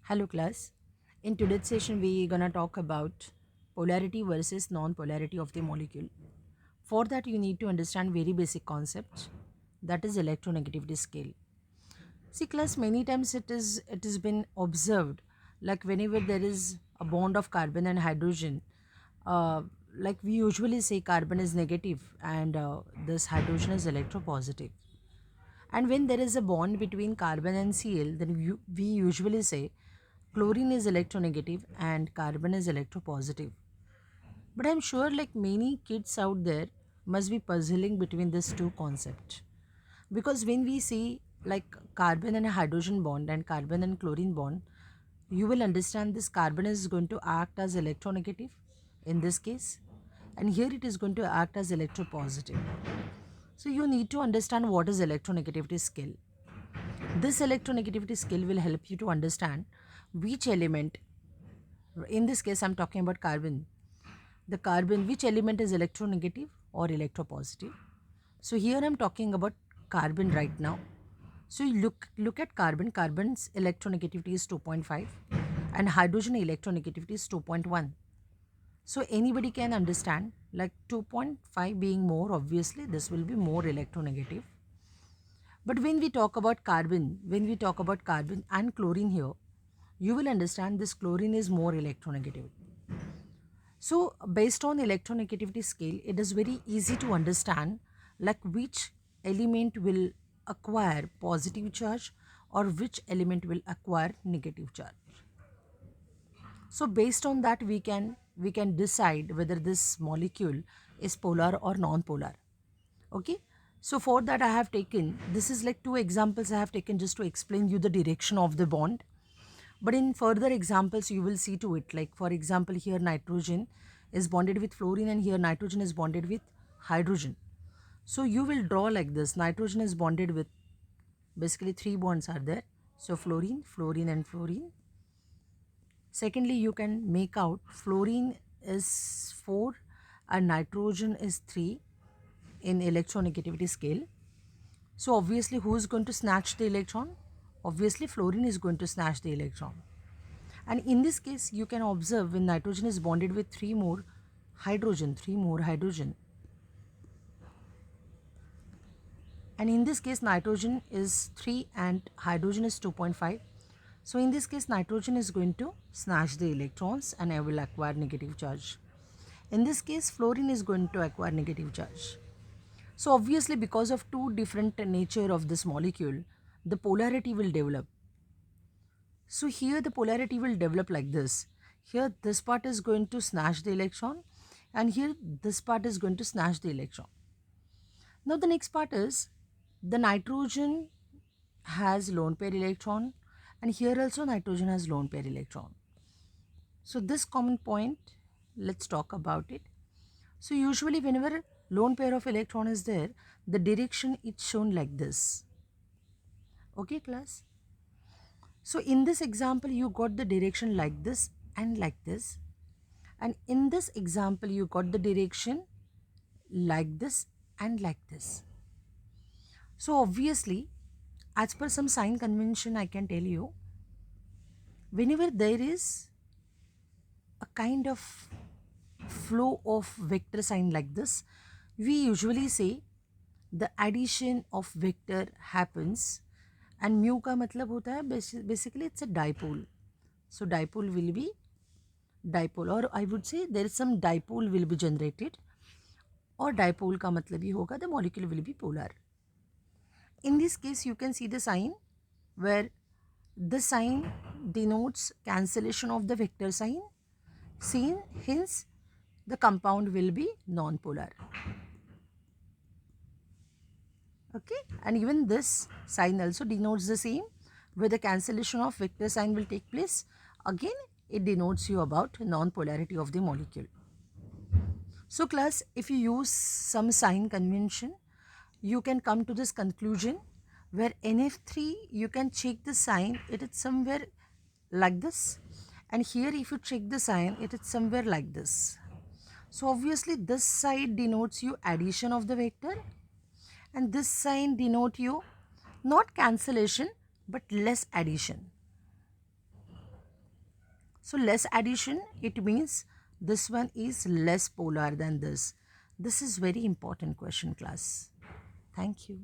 Hello class. In today's session we gonna talk about polarity versus non-polarity of the molecule. For that you need to understand very basic concepts, that is electronegativity scale. See class, many times it has been observed, like whenever there is a bond of carbon and hydrogen, uh, like we usually say carbon is negative and this hydrogen is electropositive. And when there is a bond between carbon and Cl, then we usually say chlorine is electronegative and carbon is electropositive. But I'm sure like many kids out there must be puzzling between these two concepts. Because when we see like carbon and a hydrogen bond and carbon and chlorine bond, you will understand this carbon is going to act as electronegative in this case, and here it is going to act as electropositive. So you need to understand what is electronegativity skill. This electronegativity skill will help you to understand which element, in this case I'm talking about carbon, the carbon, which element is electronegative or electropositive. So here I'm talking about carbon right now. So you look at carbon. Carbon's electronegativity is 2.5 and hydrogen electronegativity is 2.1. So anybody can understand like 2.5 being more, obviously this will be more electronegative. But when we talk about carbon and chlorine here, you will understand this chlorine is more electronegative. So based on electronegativity scale, it is very easy to understand like which element will acquire positive charge or which element will acquire negative charge. So based on that we can decide whether this molecule is polar or non-polar. Okay, so for that I have taken, this is like two examples I have taken just to explain you the direction of the bond. But in further examples you will see to it, like for example here nitrogen is bonded with fluorine and here nitrogen is bonded with hydrogen. So you will draw like this: nitrogen is bonded with, basically three bonds are there, so fluorine, fluorine and fluorine. Secondly, you can make out fluorine is 4 and nitrogen is 3 in electronegativity scale. So obviously who is going to snatch the electron? Obviously fluorine is going to snatch the electron. And in this case you can observe when nitrogen is bonded with 3 more hydrogen. And in this case nitrogen is 3 and hydrogen is 2.5. So in this case nitrogen is going to snatch the electrons and I will acquire negative charge. In this case fluorine is going to acquire negative charge. So obviously because of two different nature of this molecule, the polarity will develop. So here the polarity will develop like this. Here this part is going to snatch the electron and here this part is going to snatch the electron. Now the next part is the nitrogen has lone pair electron and here also nitrogen has lone pair electron. So this common point, let's talk about it. So usually whenever lone pair of electron is there, the direction is shown like this. Okay class? So in this example you got the direction like this and like this, and in this example you got the direction like this and like this. So obviously as per some sign convention I can tell you, whenever there is a kind of flow of vector sign like this, we usually say the addition of vector happens, and mu का मतलब होता है basically it's a dipole. So dipole will be dipole, or I would say there is some dipole will be generated, और dipole का मतलब ही होगा the molecule will be polar. In this case you can see the sign where the sign denotes cancellation of the vector sign seen, hence the compound will be non-polar. Okay, and even this sign also denotes the same, where the cancellation of vector sign will take place. Again it denotes you about non-polarity of the molecule. So class, if you use some sign convention, you can come to this conclusion where NF3 you can check the sign, it is somewhere like this, and here if you check the sign it is somewhere like this. So obviously this side denotes you addition of the vector and this sign denote you not cancellation but less addition. So less addition, it means this one is less polar than this. This is very important question, class. Thank you.